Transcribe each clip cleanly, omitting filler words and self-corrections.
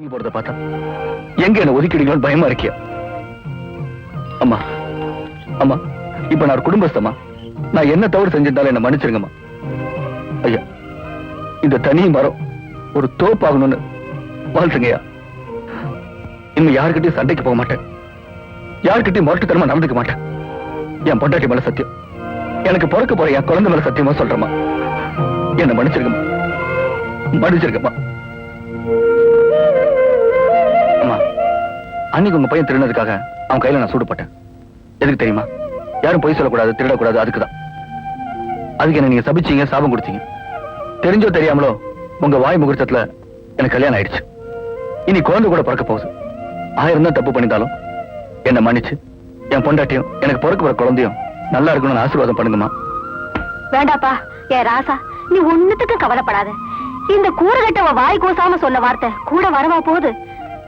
நீங்க போறத பார்த்தா எங்க என்ன ஒதுக்கிடுங்களோன்னு பயமா இருக்கியா? அம்மா அம்மா, இப்ப நான் ஒரு குடும்பஸ்தம்மா. நான் என்ன தவறு செஞ்சிருந்தாலும் என்ன மன்னிச்சிருங்கம்மா. ஐயா, இந்த தனி மரம் ஒரு தோப்பாகணும்னு வாழ்த்துங்கய்யா. இனிமே யாருக்கிட்டையும் சண்டைக்கு போக மாட்டேன், யாருக்கிட்டையும் மொரட்டுத்தனமா நடந்துக்க மாட்டேன். என் பொண்டாட்டி மேல சத்தியம், எனக்கு பிறக்க போற என் குழந்தை மேல சத்தியமா சொல்றேம்மா. என்ன மன்னிச்சிருக்கம்மா, மன்னிச்சிருக்கம்மா. அம்மா, அன்னைக்கு உங்க பையன் திருடினதுக்காக அவன் கையில நான் சூடுபட்டேன். எதுக்கு தெரியுமா? யாரும் பொய் சொல்லக்கூடாது, திருடக்கூடாது, அதுக்குதான். அதுக்கு என்ன நீங்க சபிச்சீங்க, சாபம் கொடுத்தீங்க. தெரிஞ்சோ தெரியாமலோ உங்க வாய் முகூர்த்தத்துல எனக்கு கல்யாணம் ஆயிடுச்சு. இனி குழந்தை கூட பிறக்க போகுது. 1000 தான் தப்பு பண்ணிட்டாலும் என்ன மன்னிச்சு என் பொண்டாட்டியும் எனக்கு பிறக்க போற குழந்தையும் நல்லா இருக்கணும்னு ஆசீர்வாதம் பண்ணுங்கம்மா. வேண்டாப்பா ஏ ராசா, நீ ஒண்ணுத்துக்கு கவலைப்படாத. இந்த கூறுகட்டவ வாய் கூசாம சொல்ல வார்த்தை கூட வரவா போகுது.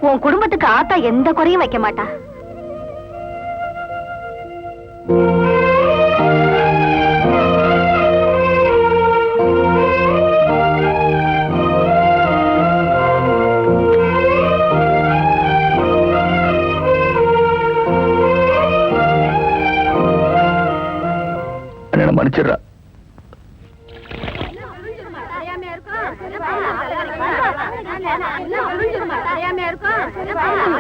உன் குடும்பத்துக்கு ஆத்தா எந்த குறையும் வைக்க மாட்டா. மன்னிச்சிடுறா.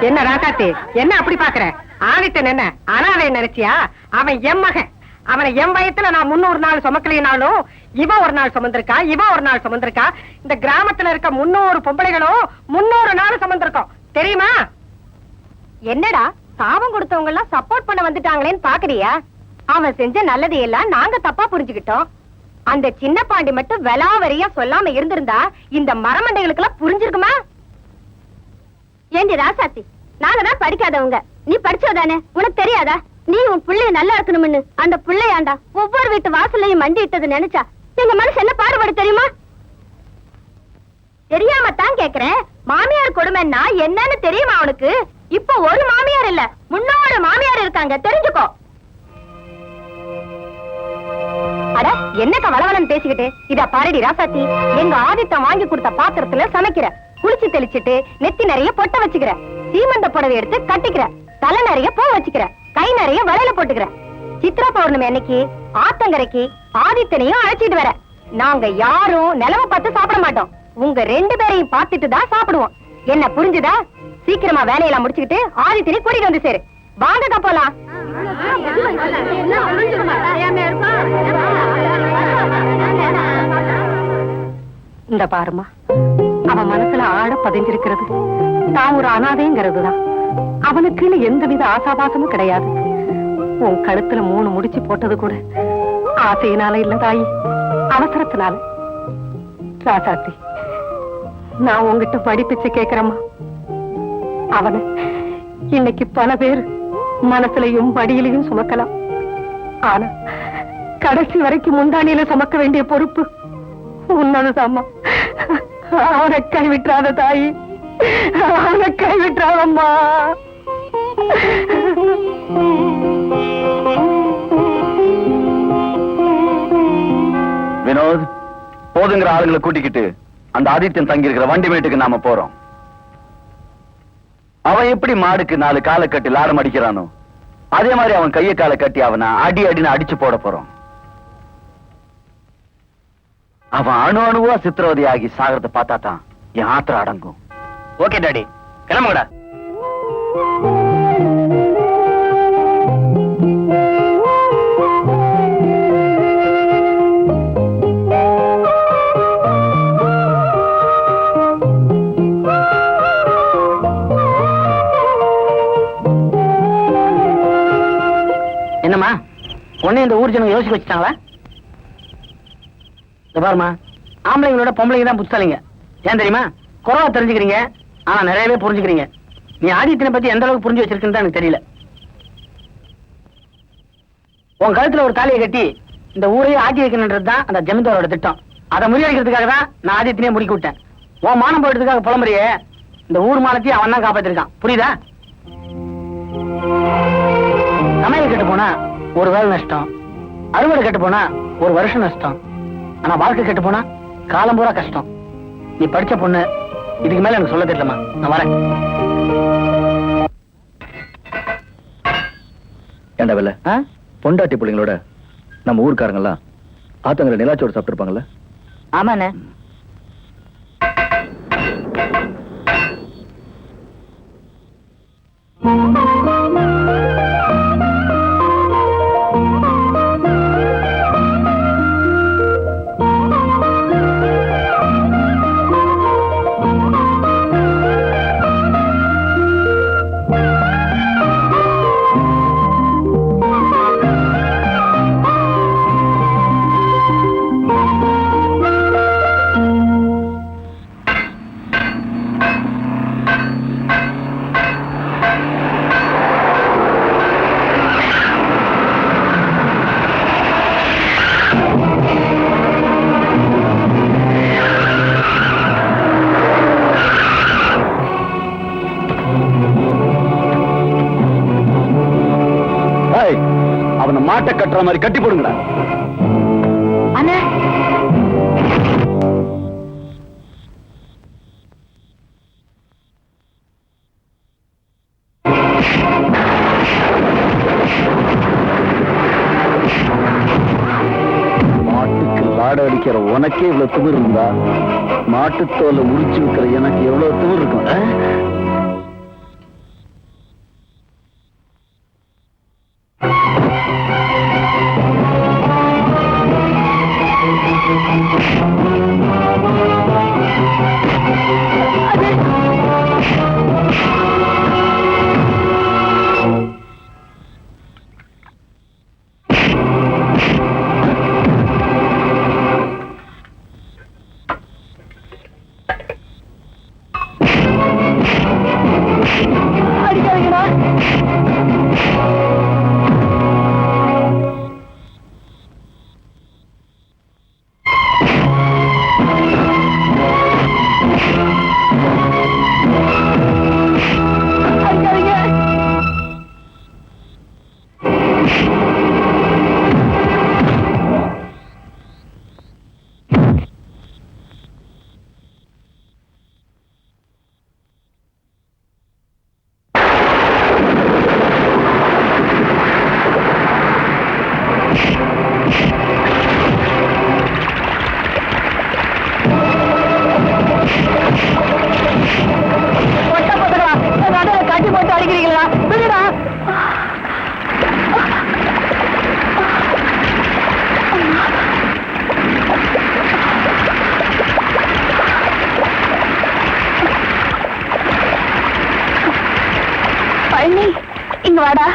என்ன ராசாத்தி, என்ன அப்படி பாக்குற? ஆதித்தன் என்ன அனாதை நினைச்சியா? அவன் என் மகன். அவனை என் வயத்துல நான் 300 நாள் சுமக்கலினாலும் இவ ஒரு நாள் சுமந்திருக்கா, இவ ஒரு நாள் சுமந்திருக்கா. இந்த கிராமத்துல இருக்க 300 பொம்பளைகளும் 300 நாள் சுமந்திருக்கோம் தெரியுமா? என்னடா சாபம் கொடுத்தவங்க எல்லாம் சப்போர்ட் பண்ண வந்துட்டாங்களேன்னு பாக்குறியா? அவன் செஞ்ச நல்லது எல்லாம் நாங்க தப்பா புரிஞ்சுக்கிட்டோம். அந்த சின்ன பாண்டி மட்டும் வெளாவரியா சொல்லாம இருந்திருந்தா இந்த மரமண்டைகளுக்கு எல்லாம் புரிஞ்சிருக்குமா? ஏண்டி ராசாத்தி, நாங்க தான் படிக்காதவங்க, நீ படிச்சதானே, உனக்கு தெரியாதா? நீ உன் பிள்ளைய நல்லா இருக்கணும்னு அந்த பிள்ளையாண்டா ஒவ்வொரு வீட்டு வாசல்லையும் மண்டி இட்டது நினைச்சா எங்க மனசு என்ன பாடுபடு தெரியுமா? தெரியாம தான் கேக்குறேன். மாமியார் கொடுமைன்னா என்னன்னு தெரியுமா அவனுக்கு? இப்ப ஒரு மாமியார் இல்ல, 300 மாமியார் இருக்காங்க, தெரிஞ்சுக்கோ. அட என்னக்கா வளவலன்னு பேசிக்கிட்டு? இத பாருடி ராசாத்தி, எங்க ஆதித்தம் வாங்கி கொடுத்த பாத்திரத்துல சமைக்கிற, குளிச்சு தெளிச்சிட்டு நெத்தி நிறைய பொட்ட வச்சுக்கிற, சீமந்த புடவை எடுத்து கட்டிக்கிற, தலை நிறைய பூ வச்சுக்கிற, கை நிறைய வளையல போட்டுக்கிற. சித்ரா பௌர்ணமி அன்னைக்கு ஆத்தங்கரைக்கு ஆதித்தனையும் அழைச்சிட்டு வர. நாங்க யாரும் நிலவை பார்த்து சாப்பிட மாட்டோம், உங்க 2 பேரையும் பார்த்துட்டு தான் சாப்பிடுவோம். என்ன புரிஞ்சுதா? சீக்கிரமா வேலையெல்லாம் முடிச்சுக்கிட்டு ஆதித்தனை கூட்டிட்டு வந்து சேரு. வாங்கக்கா போலாம். இந்த பாருமா, அவன் மனசுல ஆழ பதிஞ்சிருக்கிறது நான் ஒரு அனாதைங்கிறதுதான். அவனுக்குன்னு எந்தவித ஆசாபாசமும் கிடையாது. உன் கழுத்துல 3 முடிச்சு போட்டது கூட ஆசையினால இல்ல தாயி, அவசரத்தினால. ராசாத்தி, நான் உங்ககிட்ட படிப்பிச்சு கேக்குறேம்மா. அவனை இன்னைக்கு பல பேர் மனசுலையும் படியிலையும் சுமக்கலாம். ஆனா கடைசி வரைக்கும் முந்தானியில சுமக்க வேண்டிய பொறுப்பு உன்னதுதாம்மா. அவனை கைவிட்டுறாத தாயி, அவனை கைவிட்டுறாதம்மா. வினோத், போதுங்கிற ஆளுங்களை கூட்டிக்கிட்டு அந்த ஆதித்யன் தங்கி இருக்கிற வண்டி மேட்டுக்கு நாம போறோம். அவன் எப்படி மாடுக்கு 4 காலை கட்டி லாடம் அடிக்கிறானோ அதே மாதிரி அவன் கையை காலை கட்டி அவனை அடி அடின்னு அடிச்சு போட போறோம். அவன் அணு அணுவா சித்திரவதையாகி சாகிறத பார்த்தா தான் என் ஆத்திரம் அடங்கும். ஓகே டாடி, கிளம்புங்கடா. என்னம்மா, உடனே இந்த ஊர் ஜனங்க யோசிக்க வச்சுட்டாங்களா? பாருமா, ஆம்பளைங்களோட பொம்பளைங்க தான் புத்தாலிங்க. ஏன் தெரியுமா? குறவா தெரிஞ்சுக்கிறீங்க, ஆனா நிறையவே புரிஞ்சுக்கிறீங்க. நீ ஆதித்தனை பத்தி எந்த அளவுக்கு புரிஞ்சு வச்சிருக்குன்னு தான் எனக்கு தெரியல. உன் கழுத்துல ஒரு தாலியை கட்டி இந்த ஊரையே ஆட்டி வைக்கணுன்றது தான் அந்த ஜமீன்தாரோட திட்டம். அதை முறியடிக்கிறதுக்காக தான் நான் ஆதித்தனையே முடிக்க விட்டேன். உன் மானம் போயிட்டதுக்காக புலம்புறியே, இந்த ஊர் மானத்தையும் அவன் தான் காப்பாத்திருக்கான். புரியுதா? சமையல் கெட்டு போனா ஒரு வேலை நஷ்டம், அறுவடை கெட்டு போனா ஒரு வருஷம் நஷ்டம். ஆனா வாழ்க்கை கெட்டு போனா காலம் பூரா கஷ்டம். நீ படிச்ச பொண்ணு, இதுக்கு மேல எனக்கு சொல்ல தெரியலம்மா, நான் வரேன். ஏண்டா வெல்ல, பொண்டாட்டி பிள்ளைங்களோட நம்ம ஊர்க்காரங்கெல்லாம் ஆத்தங்கரை நிலாச்சோறு சாப்பிட்டுருப்பாங்கல்ல? ஆமாண்ணே. அவனை மாட்டை கட்டுற மாதிரி கட்டி போடுங்கடா. அண்ணா, மாட்டுக்கு லாட அடிக்கிற உனக்கே இவ்வளவு திமிர் இருந்தா மாட்டுத்தோலை உரிச்சு வைக்கிற எனக்கு எவ்வளவு திமிர் இருக்கும்? கட்டி போட்டு அடிக்கிறீங்களா? விடுடா. பழனி, இங்க வாடா.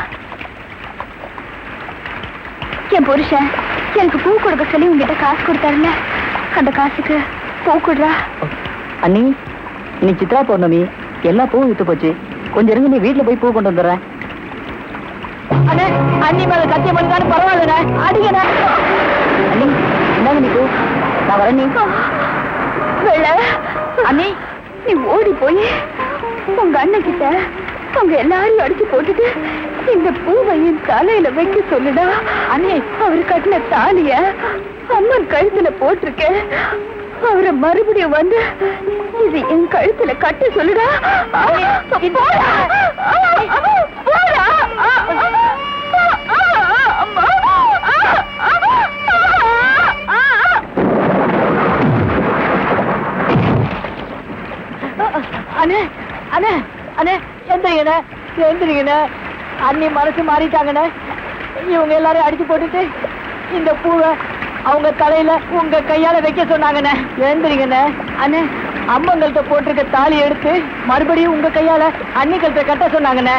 என் புருஷன் எனக்கு பூ கொடுக்க சொல்லி உங்ககிட்ட காசு கொடுத்தாருல, அந்த காசுக்கு பூ கொடுறா. அண்ணி, நீ சித்ரா பௌர்ணமி, எல்லா பூவும் வித்து போச்சு. கொஞ்சம் இருங்க, நீ வீட்டுல போய் பூ கொண்டு வந்துடுறேன். அண்ணே, அண்ணி மேல சத்தியம் பண்ணிட்டாலும் பரவாயில்ல, அடிக்கண்ணே. அண்ணி, என்னங்க நீ பூ? நான் வரேன். நீ வெள்ள அண்ணி, நீ ஓடி போய் உங்க அண்ணன் கிட்ட அவங்க எல்லாரையும் அடிச்சு போட்டுட்டு இந்த பூவை என் தலையில வைக்க சொல்லுடா. அண்ணே, அவரு கட்டின தாலிய அம்மன் கழுத்துல போட்டிருக்கேன். அவரை மறுபடியும் வந்து இது என் கழுத்துல கட்ட சொல்லுடா. அண்ணே, அண்ணே, அண்ணே, எந்திரிங்கண்ணே, எந்திரிங்கண்ணே. அண்ணி மனசு மாறிட்டாங்கண்ணே. இவங்க எல்லாரையும் அடிச்சு போட்டுட்டு இந்த பூவை அவங்க தலையில உங்க கையால வைக்க சொன்னாங்கண்ணே. எழுந்திரிங்கண்ணே. அண்ணே, அம்மங்கள்ட்ட போட்டிருக்க தாலி எடுத்து மறுபடியும் உங்க கையால அன்னிகள்ட்ட கட்ட சொன்னாங்கண்ணே.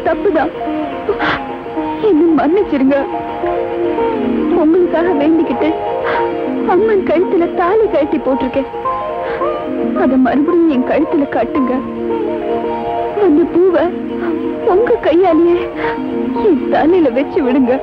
தப்புதான். என்ன மன்னிச்சிருங்க. உங்களுக்காக வேண்டிக்கிட்டு அம்மன் கழுத்துல தாலி கழட்டி போட்டிருக்கேன். அத மறுபடியும் என் கழுத்துல கட்டுங்க. அந்த பூவை உங்க கையாலேயே என் தலையில வச்சு விடுங்க.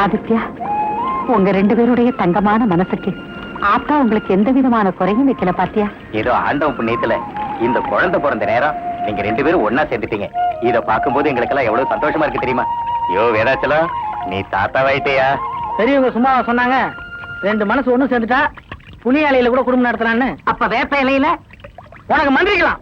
ஆதித்யா, உங்க 2 பேருடைய தங்கமான மனசுக்கு ஆத்தா உங்களுக்கு எந்த விதமான குறையும் வைக்கல பாத்தியா? ஏதோ ஆண்டவன் புண்ணியத்துல இந்த குழந்தை பிறந்த நேரம் நீங்க 2 பேரும் ஒன்னா சேர்ந்துட்டீங்க. இத பாக்கும்போது எங்களுக்கெல்லாம் எவ்வளவு சந்தோஷமா இருக்கு தெரியுமா? யோ வேதாச்சலம், நீ தாத்தாவாயிட்டியா? பெரியவங்க சும்மா சொன்னாங்க, 2 மனசு ஒண்ணு சேர்ந்துட்டா புளியாலையில கூட குடும்பம் நடத்துறான்னு. அப்ப வேப்ப இலையில உனக்கு மந்திரிக்கலாம்.